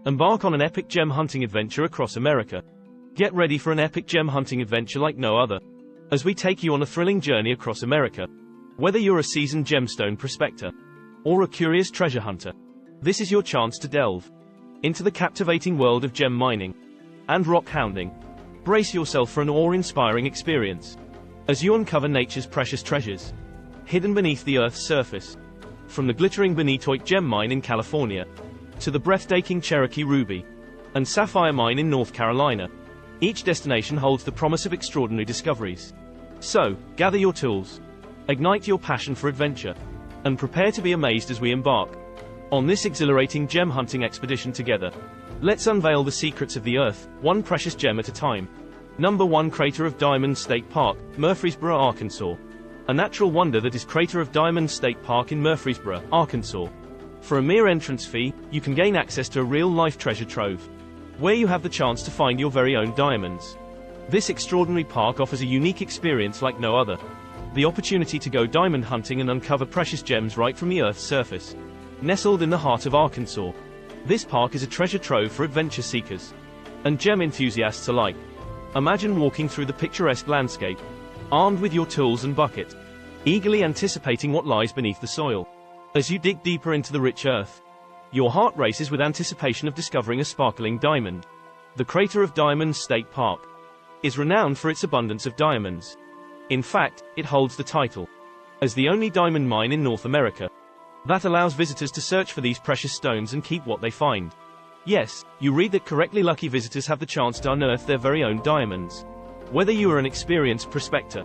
Embark on an epic gem hunting adventure across America. Get ready for an epic gem hunting adventure like no other, as we take you on a thrilling journey across America. Whether you're a seasoned gemstone prospector or a curious treasure hunter, this is your chance to delve into the captivating world of gem mining and rock hounding. Brace yourself for an awe-inspiring experience as you uncover nature's precious treasures hidden beneath the Earth's surface. From the glittering benitoite gem mine in California to the breathtaking Cherokee ruby and sapphire mine in North Carolina, each destination holds the promise of extraordinary discoveries. So, gather your tools, ignite your passion for adventure, and prepare to be amazed as we embark on this exhilarating gem hunting expedition together. Let's unveil the secrets of the Earth, one precious gem at a time. Number 1. Crater of Diamond State Park, Murfreesboro, Arkansas. A natural wonder that is Crater of Diamond State Park in Murfreesboro, Arkansas. For a mere entrance fee, you can gain access to a real-life treasure trove, where you have the chance to find your very own diamonds. This extraordinary park offers a unique experience like no other. The opportunity to go diamond hunting and uncover precious gems right from the Earth's surface. Nestled in the heart of Arkansas, this park is a treasure trove for adventure seekers and gem enthusiasts alike. Imagine walking through the picturesque landscape, armed with your tools and bucket, eagerly anticipating what lies beneath the soil. As you dig deeper into the rich earth, your heart races with anticipation of discovering a sparkling diamond. The Crater of Diamond State Park is renowned for its abundance of diamonds. In fact, it holds the title as the only diamond mine in North America that allows visitors to search for these precious stones and keep what they find. Yes, you read that correctly. Lucky visitors have the chance to unearth their very own diamonds. Whether you are an experienced prospector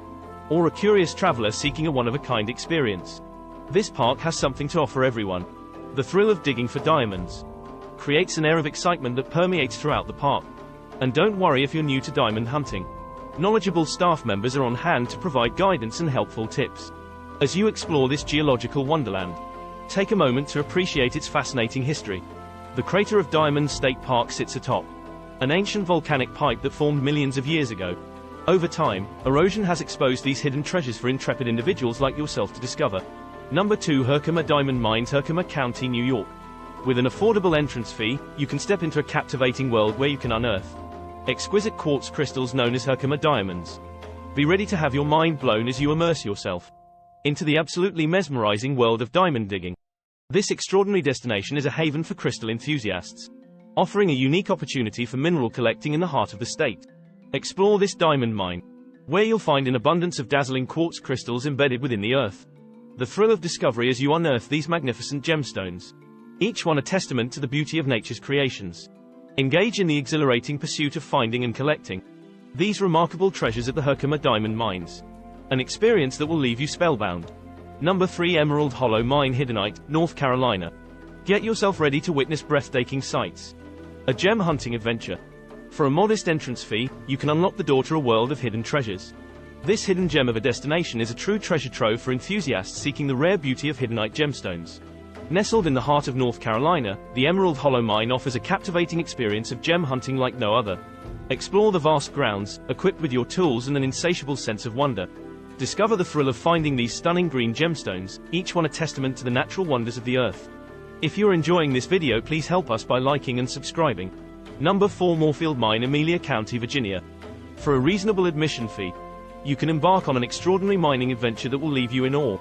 or a curious traveler seeking a one-of-a-kind experience, this park has something to offer everyone. The thrill of digging for diamonds creates an air of excitement that permeates throughout the park. And don't worry if you're new to diamond hunting. Knowledgeable staff members are on hand to provide guidance and helpful tips. As you explore this geological wonderland, take a moment to appreciate its fascinating history. The Crater of Diamond State Park sits atop an ancient volcanic pipe that formed millions of years ago. Over time, erosion has exposed these hidden treasures for intrepid individuals like yourself to discover. Number 2. Herkimer Diamond Mines, Herkimer County, New York. With an affordable entrance fee, you can step into a captivating world where you can unearth exquisite quartz crystals known as Herkimer diamonds. Be ready to have your mind blown as you immerse yourself into the absolutely mesmerizing world of diamond digging. This extraordinary destination is a haven for crystal enthusiasts, offering a unique opportunity for mineral collecting in the heart of the state. Explore this diamond mine, where you'll find an abundance of dazzling quartz crystals embedded within the earth. The thrill of discovery as you unearth these magnificent gemstones, each one a testament to the beauty of nature's creations. Engage in the exhilarating pursuit of finding and collecting these remarkable treasures at the Herkimer Diamond Mines, an experience that will leave you spellbound. Number 3. Emerald Hollow Mine, Hiddenite, North Carolina. Get yourself ready to witness breathtaking sights. A gem hunting adventure. For a modest entrance fee, you can unlock the door to a world of hidden treasures. This hidden gem of a destination is a true treasure trove for enthusiasts seeking the rare beauty of hiddenite gemstones. Nestled in the heart of North Carolina, the Emerald Hollow Mine offers a captivating experience of gem hunting like no other. Explore the vast grounds, equipped with your tools and an insatiable sense of wonder. Discover the thrill of finding these stunning green gemstones, each one a testament to the natural wonders of the earth. If you're enjoying this video, please help us by liking and subscribing. Number 4. Moorfield Mine, Amelia County, Virginia. For a reasonable admission fee, you can embark on an extraordinary mining adventure that will leave you in awe.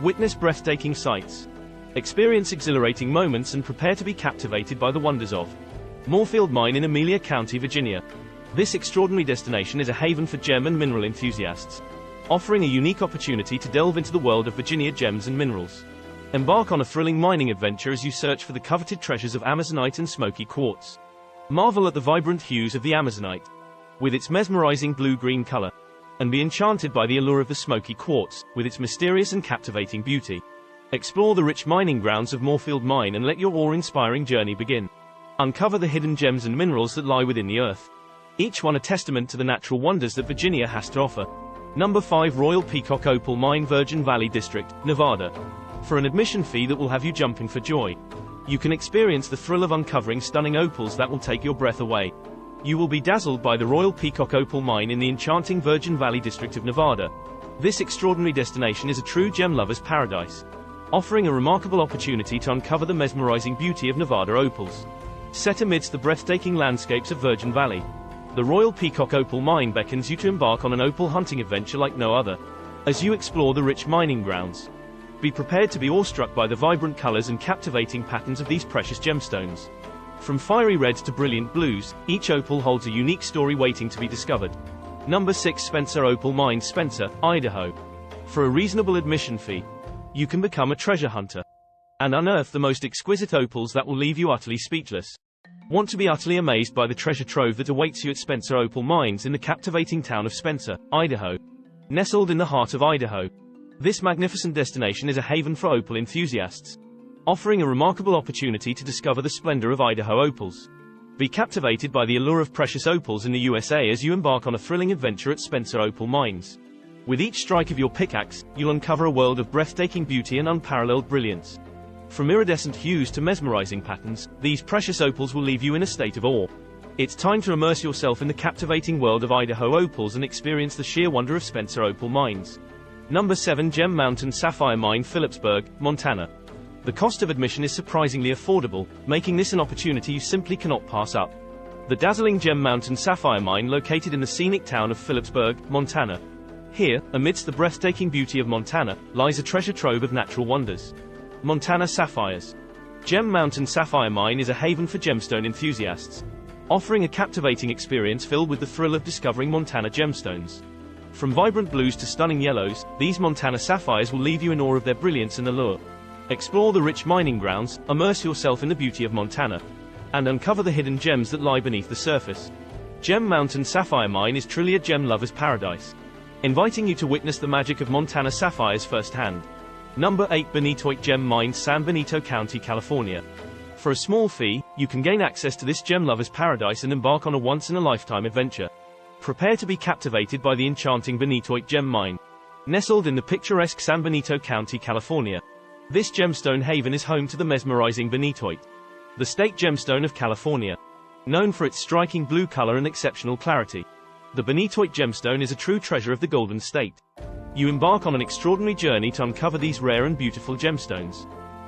Witness breathtaking sights, experience exhilarating moments, and prepare to be captivated by the wonders of Moorfield Mine in Amelia County, Virginia. This extraordinary destination is a haven for gem and mineral enthusiasts, offering a unique opportunity to delve into the world of Virginia gems and minerals. Embark on a thrilling mining adventure as you search for the coveted treasures of amazonite and smoky quartz. Marvel at the vibrant hues of the amazonite, with its mesmerizing blue-green color, and be enchanted by the allure of the smoky quartz, with its mysterious and captivating beauty. Explore the rich mining grounds of Moorfield Mine and let your awe-inspiring journey begin. Uncover the hidden gems and minerals that lie within the earth, each one a testament to the natural wonders that Virginia has to offer. Number 5. Royal Peacock Opal Mine, Virgin Valley District, Nevada. For an admission fee that will have you jumping for joy, you can experience the thrill of uncovering stunning opals that will take your breath away. You will be dazzled by the Royal Peacock Opal Mine in the enchanting Virgin Valley District of Nevada. This extraordinary destination is a true gem lover's paradise, offering a remarkable opportunity to uncover the mesmerizing beauty of Nevada opals. set amidst the breathtaking landscapes of Virgin Valley. The Royal Peacock Opal Mine beckons you to embark on an opal hunting adventure like no other. As you explore the rich mining grounds, be prepared to be awestruck by the vibrant colors and captivating patterns of these precious gemstones. From fiery reds to brilliant blues, each opal holds a unique story waiting to be discovered. Number 6. Spencer Opal Mine, Spencer, Idaho. For a reasonable admission fee, you can become a treasure hunter and unearth the most exquisite opals that will leave you utterly speechless. Want to be utterly amazed by the treasure trove that awaits you at Spencer Opal Mines in the captivating town of Spencer, Idaho? Nestled in the heart of Idaho, this magnificent destination is a haven for opal enthusiasts, offering a remarkable opportunity to discover the splendor of Idaho opals. Be captivated by the allure of precious opals in the USA as you embark on a thrilling adventure at Spencer Opal Mines. With each strike of your pickaxe, you'll uncover a world of breathtaking beauty and unparalleled brilliance. From iridescent hues to mesmerizing patterns, these precious opals will leave you in a state of awe. It's time to immerse yourself in the captivating world of Idaho opals and experience the sheer wonder of Spencer Opal Mines. Number 7. Gem Mountain Sapphire Mine, Phillipsburg, Montana. The cost of admission is surprisingly affordable, making this an opportunity you simply cannot pass up. The dazzling Gem Mountain Sapphire Mine, located in the scenic town of Phillipsburg, Montana. Here, amidst the breathtaking beauty of Montana, lies a treasure trove of natural wonders. Montana Sapphires. Gem Mountain Sapphire Mine is a haven for gemstone enthusiasts, offering a captivating experience filled with the thrill of discovering Montana gemstones. From vibrant blues to stunning yellows, these Montana sapphires will leave you in awe of their brilliance and allure. Explore the rich mining grounds, immerse yourself in the beauty of Montana, and uncover the hidden gems that lie beneath the surface. Gem Mountain Sapphire Mine is truly a gem lover's paradise, inviting you to witness the magic of Montana sapphires firsthand. Number 8. Benitoite Gem Mine, San Benito County, California. For a small fee, you can gain access to this gem lover's paradise and embark on a once-in-a-lifetime adventure. Prepare to be captivated by the enchanting Benitoite Gem Mine. Nestled in the picturesque San Benito County, California, this gemstone haven is home to the mesmerizing benitoite, the state gemstone of California. Known for its striking blue color and exceptional clarity, the benitoite gemstone is a true treasure of the Golden State. You embark on an extraordinary journey to uncover these rare and beautiful gemstones.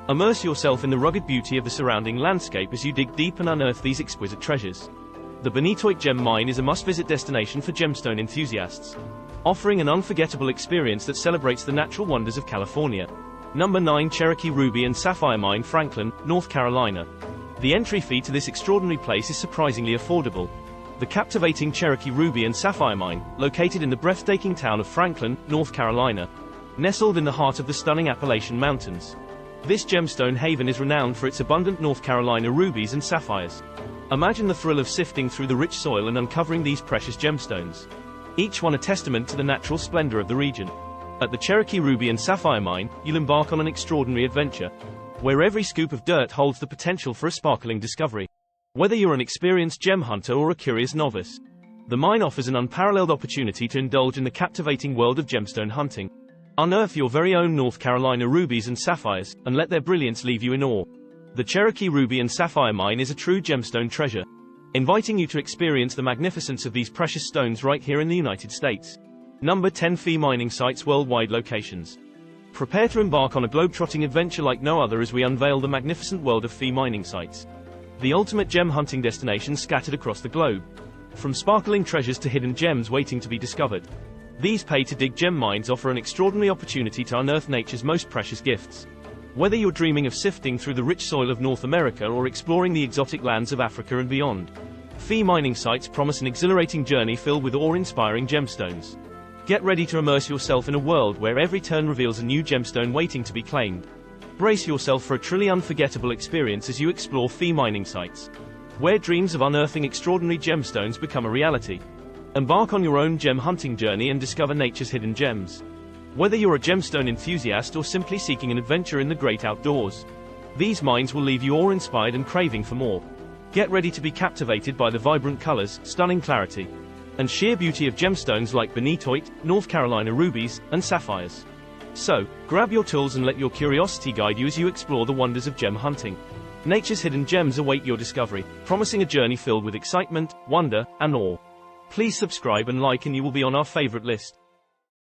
Immerse yourself in the rugged beauty of the surrounding landscape as you dig deep and unearth these exquisite treasures. The Benitoite Gem Mine is a must-visit destination for gemstone enthusiasts, offering an unforgettable experience that celebrates the natural wonders of California. Number 9. Cherokee Ruby and Sapphire Mine, Franklin, North Carolina. The entry fee to this extraordinary place is surprisingly affordable. The captivating Cherokee Ruby and Sapphire Mine, located in the breathtaking town of Franklin, North Carolina, nestled in the heart of the stunning Appalachian Mountains. This gemstone haven is renowned for its abundant North Carolina rubies and sapphires. Imagine the thrill of sifting through the rich soil and uncovering these precious gemstones, each one a testament to the natural splendor of the region. At the Cherokee Ruby and Sapphire Mine, you'll embark on an extraordinary adventure, where every scoop of dirt holds the potential for a sparkling discovery. Whether you're an experienced gem hunter or a curious novice, the mine offers an unparalleled opportunity to indulge in the captivating world of gemstone hunting. Unearth your very own North Carolina rubies and sapphires, and let their brilliance leave you in awe. The Cherokee Ruby and Sapphire Mine is a true gemstone treasure, inviting you to experience the magnificence of these precious stones right here in the United States. Number 10. Fee Mining Sites Worldwide Locations. Prepare to embark on a globe-trotting adventure like no other as we unveil the magnificent world of fee mining sites, the ultimate gem hunting destinations scattered across the globe. From sparkling treasures to hidden gems waiting to be discovered, these pay-to-dig gem mines offer an extraordinary opportunity to unearth nature's most precious gifts. Whether you're dreaming of sifting through the rich soil of North America or exploring the exotic lands of Africa and beyond, fee mining sites promise an exhilarating journey filled with awe-inspiring gemstones. Get ready to immerse yourself in a world where every turn reveals a new gemstone waiting to be claimed. Brace yourself for a truly unforgettable experience as you explore fee mining sites, where dreams of unearthing extraordinary gemstones become a reality. Embark on your own gem hunting journey and discover nature's hidden gems. Whether you're a gemstone enthusiast or simply seeking an adventure in the great outdoors, these mines will leave you awe-inspired and craving for more. Get ready to be captivated by the vibrant colors, stunning clarity, and sheer beauty of gemstones like benitoite, North Carolina rubies, and sapphires. So, grab your tools and let your curiosity guide you as you explore the wonders of gem hunting. Nature's hidden gems await your discovery, promising a journey filled with excitement, wonder, and awe. Please subscribe and like and you will be on our favorite list.